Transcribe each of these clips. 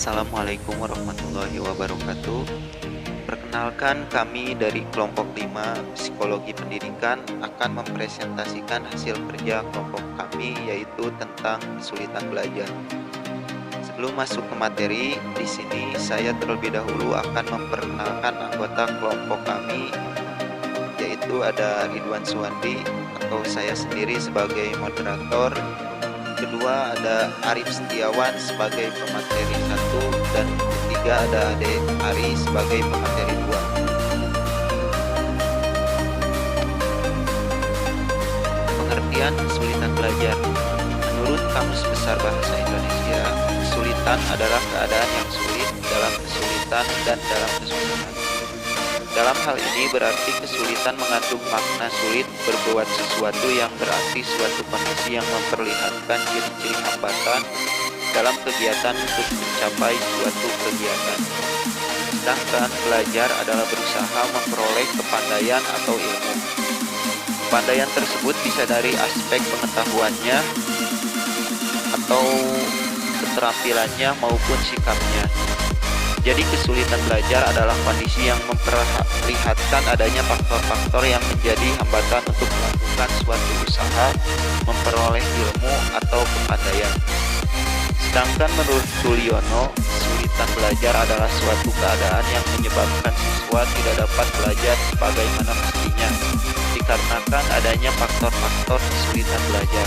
Assalamualaikum warahmatullahi wabarakatuh. Perkenalkan, kami dari kelompok 5 Psikologi Pendidikan akan mempresentasikan hasil kerja kelompok kami, yaitu tentang kesulitan belajar. Sebelum masuk ke materi, di sini saya terlebih dahulu akan memperkenalkan anggota kelompok kami, yaitu ada Ridwan Suwandi atau saya sendiri sebagai moderator. Kedua ada Arif Setiawan sebagai pemateri 1, dan ketiga ada Ade Ari sebagai pemateri 2. Pengertian kesulitan belajar. Menurut Kamus Besar Bahasa Indonesia, kesulitan adalah keadaan yang sulit, dalam kesulitan, dan dalam kesulitan. Dalam hal ini berarti kesulitan mengandung makna sulit berbuat sesuatu, yang berarti suatu kondisi yang memperlihatkan ciri-ciri hambatan dalam kegiatan untuk mencapai suatu kegiatan. Sedangkan belajar adalah berusaha memperoleh kepandaian atau ilmu. Kepandaian tersebut bisa dari aspek pengetahuannya atau keterampilannya maupun sikapnya. Jadi kesulitan belajar adalah kondisi yang memperlihatkan adanya faktor-faktor yang menjadi hambatan untuk melakukan suatu usaha memperoleh ilmu atau kepandaian. Sedangkan menurut Tuliono, kesulitan belajar adalah suatu keadaan yang menyebabkan siswa tidak dapat belajar sebagaimana mestinya, dikarenakan adanya faktor-faktor kesulitan belajar.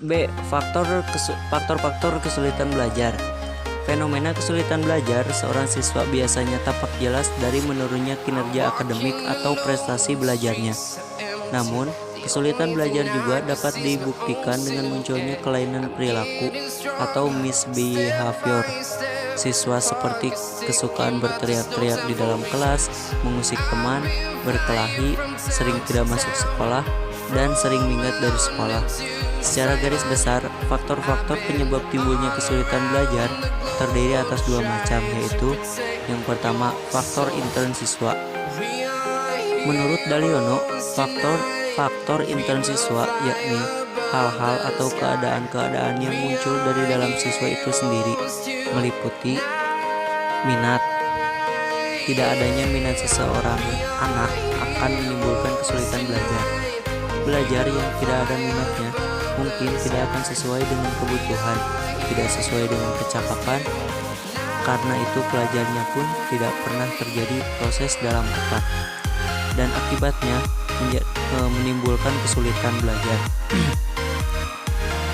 B. Faktor-faktor kesulitan belajar. Fenomena kesulitan belajar seorang siswa biasanya tampak jelas dari menurunnya kinerja akademik atau prestasi belajarnya. Namun, kesulitan belajar juga dapat dibuktikan dengan munculnya kelainan perilaku atau misbehavior. Siswa seperti kesukaan berteriak-teriak di dalam kelas, mengusik teman, berkelahi, sering tidak masuk sekolah, dan sering minggat dari sekolah. Secara garis besar, faktor-faktor penyebab timbulnya kesulitan belajar terdiri atas dua macam, yaitu yang pertama, faktor intern siswa. Menurut Daliono, faktor intern siswa yakni hal-hal atau keadaan-keadaan yang muncul dari dalam siswa itu sendiri, meliputi minat. Tidak adanya minat seseorang anak akan menimbulkan kesulitan belajar. Belajar yang tidak ada minatnya mungkin tidak akan sesuai dengan kebutuhan, tidak sesuai dengan kecakapan. Karena itu pelajarnya pun tidak pernah terjadi proses dalam otak, dan akibatnya menimbulkan kesulitan belajar.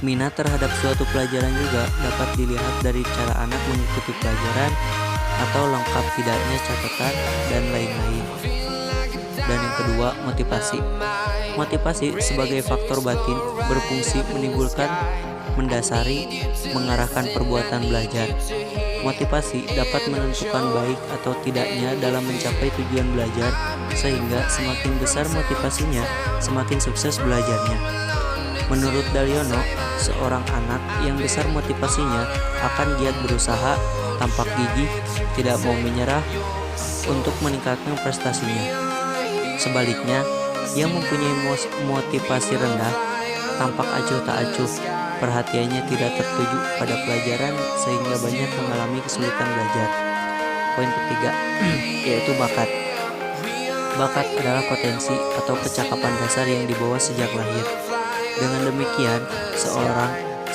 Minat terhadap suatu pelajaran juga dapat dilihat dari cara anak mengikuti pelajaran atau lengkap tidaknya catatan dan lain-lain. Dan yang kedua, motivasi. Motivasi sebagai faktor batin berfungsi menimbulkan, mendasari, mengarahkan perbuatan belajar. Motivasi dapat menentukan baik atau tidaknya dalam mencapai tujuan belajar, sehingga semakin besar motivasinya, semakin sukses belajarnya. Menurut Daliono, seorang anak yang besar motivasinya akan giat berusaha, tampak gigih, tidak mau menyerah untuk meningkatkan prestasinya. Sebaliknya, yang mempunyai motivasi rendah tampak acuh tak acuh, perhatiannya tidak tertuju pada pelajaran sehingga banyak mengalami kesulitan belajar. Poin ketiga, yaitu bakat. Bakat adalah potensi atau kecakapan dasar yang dibawa sejak lahir. Dengan demikian,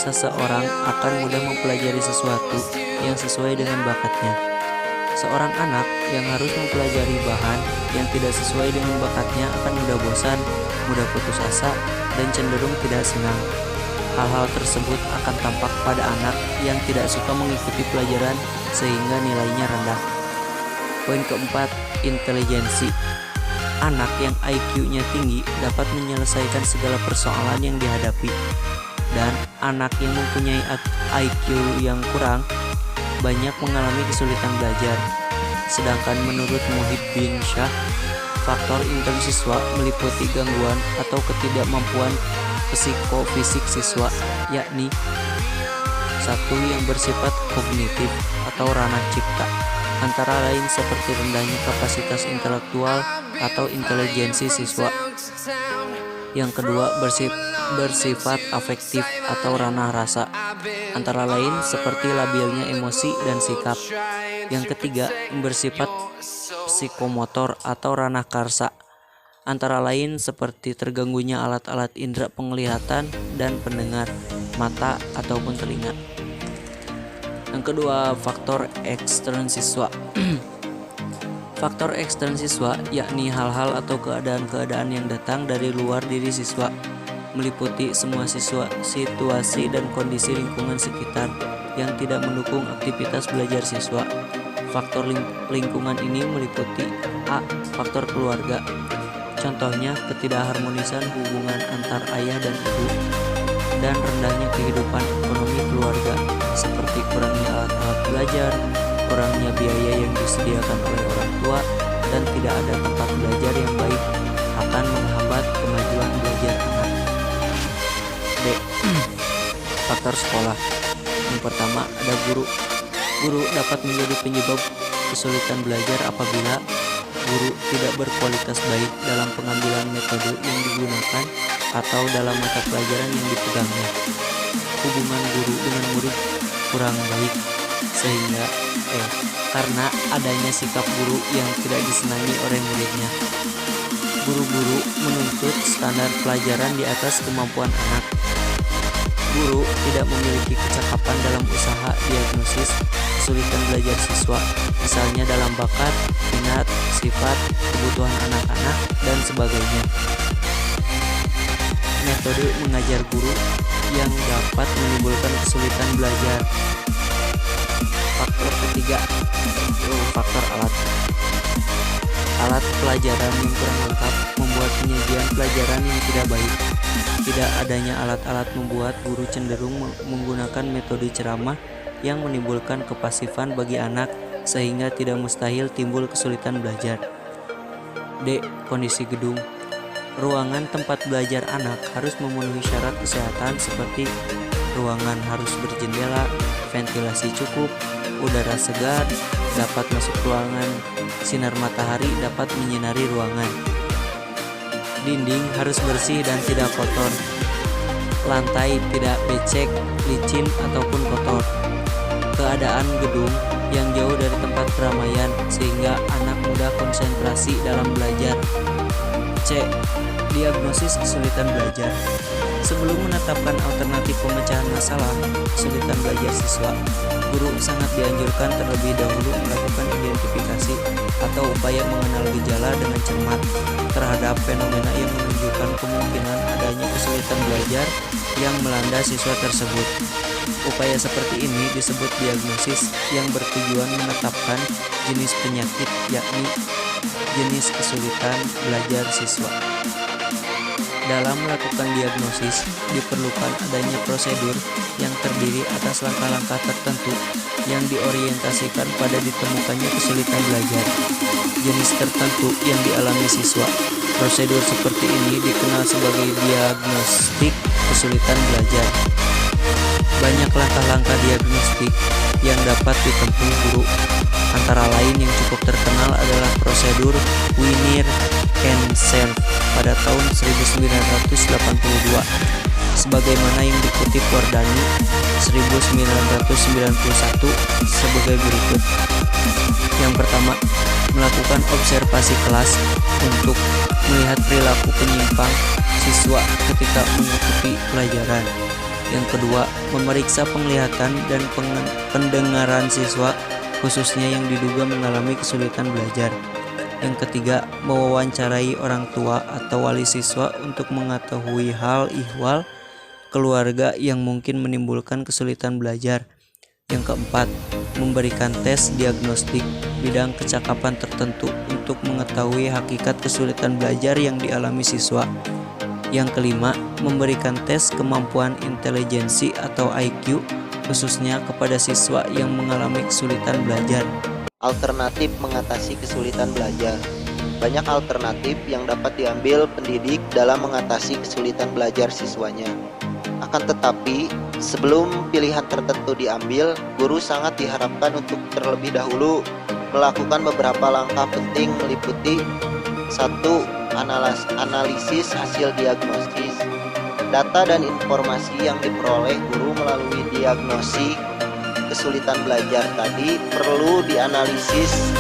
seseorang akan mudah mempelajari sesuatu yang sesuai dengan bakatnya. Seorang anak yang harus mempelajari bahan yang tidak sesuai dengan bakatnya akan mudah bosan, mudah putus asa, dan cenderung tidak senang. Hal-hal tersebut akan tampak pada anak yang tidak suka mengikuti pelajaran sehingga nilainya rendah. Poin keempat, intelijensi. Anak yang IQ-nya tinggi dapat menyelesaikan segala persoalan yang dihadapi, dan anak yang mempunyai IQ yang kurang banyak mengalami kesulitan belajar. Sedangkan menurut Muhyiddin Syah, faktor intern siswa meliputi gangguan atau ketidakmampuan psikofisik siswa, yakni satu yang bersifat kognitif atau ranah cipta, antara lain seperti rendahnya kapasitas intelektual atau intelijensi siswa. Yang kedua, bersifat afektif atau ranah rasa, antara lain seperti labilnya emosi dan sikap. Yang ketiga, bersifat psikomotor atau ranah karsa, antara lain seperti terganggunya alat-alat indera penglihatan dan pendengar, mata ataupun telinga. Yang kedua, faktor ekstern siswa. Faktor ekstern siswa yakni hal-hal atau keadaan-keadaan yang datang dari luar diri siswa, meliputi semua siswa, situasi dan kondisi lingkungan sekitar yang tidak mendukung aktivitas belajar siswa. Faktor lingkungan ini meliputi A. Faktor keluarga. Contohnya ketidakharmonisan hubungan antar ayah dan ibu dan rendahnya kehidupan ekonomi keluarga, seperti kurangnya alat-alat belajar, kurangnya biaya yang disediakan oleh orang tua, dan tidak ada tempat belajar yang baik akan menghambat kemajuan belajar anak. B. Faktor sekolah. Yang pertama ada guru. Guru dapat menjadi penyebab kesulitan belajar apabila guru tidak berkualitas baik dalam pengambilan metode yang digunakan atau dalam mata pelajaran yang dipegangnya. Hubungan guru dengan murid kurang baik sehingga karena adanya sikap guru yang tidak disenangi oleh muridnya. Guru-guru menuntut standar pelajaran di atas kemampuan anak. Guru tidak memiliki kecakapan dalam usaha diagnosis kesulitan belajar siswa, misalnya dalam bakat, minat, sifat, kebutuhan anak-anak, dan sebagainya. Metode mengajar guru yang dapat menimbulkan kesulitan belajar. Faktor ketiga, faktor alat. Alat pelajaran yang kurang lengkap membuat penyajian pelajaran yang tidak baik. Tidak adanya alat-alat membuat guru cenderung menggunakan metode ceramah yang menimbulkan kepasifan bagi anak sehingga tidak mustahil timbul kesulitan belajar. D. Kondisi gedung. Ruangan tempat belajar anak harus memenuhi syarat kesehatan seperti ruangan harus berjendela, ventilasi cukup, udara segar dapat masuk ruangan, sinar matahari dapat menyinari ruangan. Dinding harus bersih dan tidak kotor. Lantai tidak becek, licin ataupun kotor. Keadaan gedung yang jauh dari tempat keramaian sehingga anak mudah konsentrasi dalam belajar. C. Diagnosis kesulitan belajar. Sebelum menetapkan alternatif pemecahan masalah kesulitan belajar siswa, guru sangat dianjurkan terlebih dahulu melakukan identifikasi atau upaya mengenal gejala dengan cermat terhadap fenomena yang menunjukkan kemungkinan adanya kesulitan belajar yang melanda siswa tersebut. Upaya seperti ini disebut diagnosis yang bertujuan menetapkan jenis penyakit, yakni jenis kesulitan belajar siswa. Dalam melakukan diagnosis, diperlukan adanya prosedur yang terdiri atas langkah-langkah tertentu yang diorientasikan pada ditemukannya kesulitan belajar jenis tertentu yang dialami siswa. Prosedur seperti ini dikenal sebagai diagnostik kesulitan belajar. Banyak langkah-langkah diagnostik yang dapat ditempuh guru. Antara lain yang cukup terkenal adalah prosedur Wiener-Kenserf pada tahun 1982, sebagaimana yang dikutip Wardani 1991 sebagai berikut. Yang pertama, melakukan observasi kelas untuk melihat perilaku penyimpang siswa ketika mengikuti pelajaran. Yang kedua, memeriksa penglihatan dan pendengaran siswa, khususnya yang diduga mengalami kesulitan belajar. Yang ketiga, mewawancarai orang tua atau wali siswa untuk mengetahui hal ihwal keluarga yang mungkin menimbulkan kesulitan belajar. Yang keempat, memberikan tes diagnostik bidang kecakapan tertentu untuk mengetahui hakikat kesulitan belajar yang dialami siswa. Yang kelima, memberikan tes kemampuan intelijensi atau IQ khususnya kepada siswa yang mengalami kesulitan belajar. Alternatif mengatasi kesulitan belajar. Banyak alternatif yang dapat diambil pendidik dalam mengatasi kesulitan belajar siswanya. Akan tetapi, sebelum pilihan tertentu diambil, guru sangat diharapkan untuk terlebih dahulu melakukan beberapa langkah penting meliputi 1. Analisis hasil diagnosis. Data dan informasi yang diperoleh guru melalui diagnosis kesulitan belajar tadi perlu dianalisis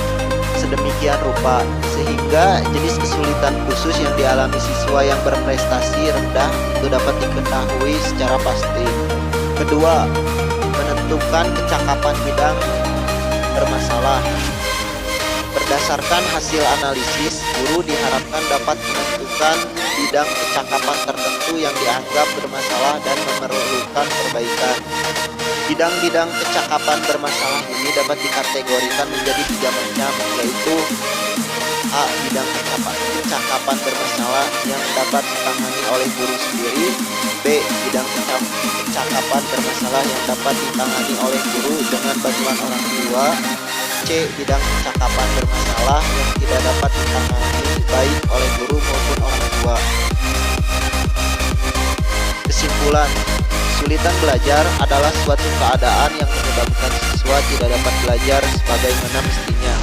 sedemikian rupa sehingga jenis kesulitan khusus yang dialami siswa yang berprestasi rendah itu dapat diketahui secara pasti. Kedua, menentukan kecakapan bidang bermasalah. Berdasarkan hasil analisis, guru diharapkan dapat menentukan bidang kecakapan tertentu yang dianggap bermasalah dan memerlukan perbaikan. Bidang-bidang kecakapan bermasalah ini dapat dikategorikan menjadi 3 macam, yaitu A. Bidang kecakapan bermasalah yang dapat ditangani oleh guru sendiri. B. Bidang kecakapan bermasalah yang dapat ditangani oleh guru dengan bantuan orang tua. C. Bidang kecakapan bermasalah yang tidak dapat ditangani baik oleh guru maupun orang tua. Kesimpulan, kesulitan belajar adalah suatu keadaan yang menyebabkan siswa tidak dapat belajar sebagaimana mestinya,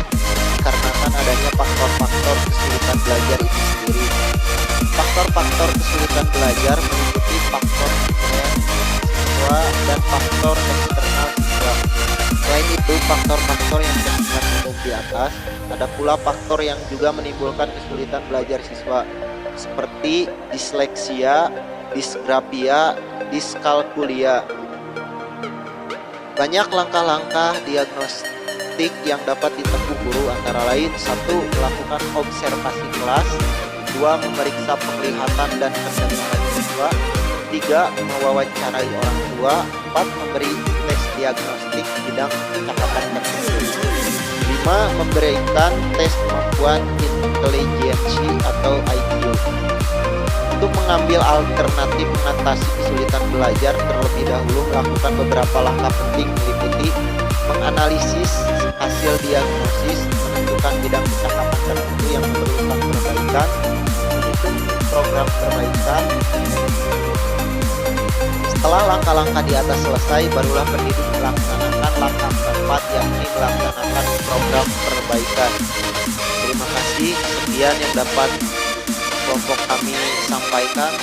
dikarenakan adanya faktor-faktor kesulitan belajar itu sendiri. Faktor-faktor kesulitan belajar meliputi faktor internal siswa dan faktor eksternal siswa. Selain itu, faktor-faktor yang tersebut di atas, ada pula faktor yang juga menimbulkan kesulitan belajar siswa, seperti disleksia, disgrafia, diskalkulia. Banyak langkah-langkah diagnostik yang dapat ditempuh guru, antara lain 1. Melakukan observasi kelas. 2. Memeriksa penglihatan dan pendengaran siswa. 3. Mewawancarai orang tua. 4. Memberi tes diagnostik bidang kecakapan tertentu. 5. Memberikan tes kemampuan intelijensi atau IQ. Untuk mengambil alternatif mengatasi kesulitan belajar, terlebih dahulu melakukan beberapa langkah penting meliputi menganalisis hasil diagnosis, menentukan bidang kecakapan tertentu yang memerlukan perbaikan, menyusun program perbaikan. Setelah langkah-langkah di atas selesai, barulah pendidik melaksanakan langkah keempat, yakni melaksanakan program perbaikan. Terima kasih, sekian yang dapat kelompok kami sampaikan.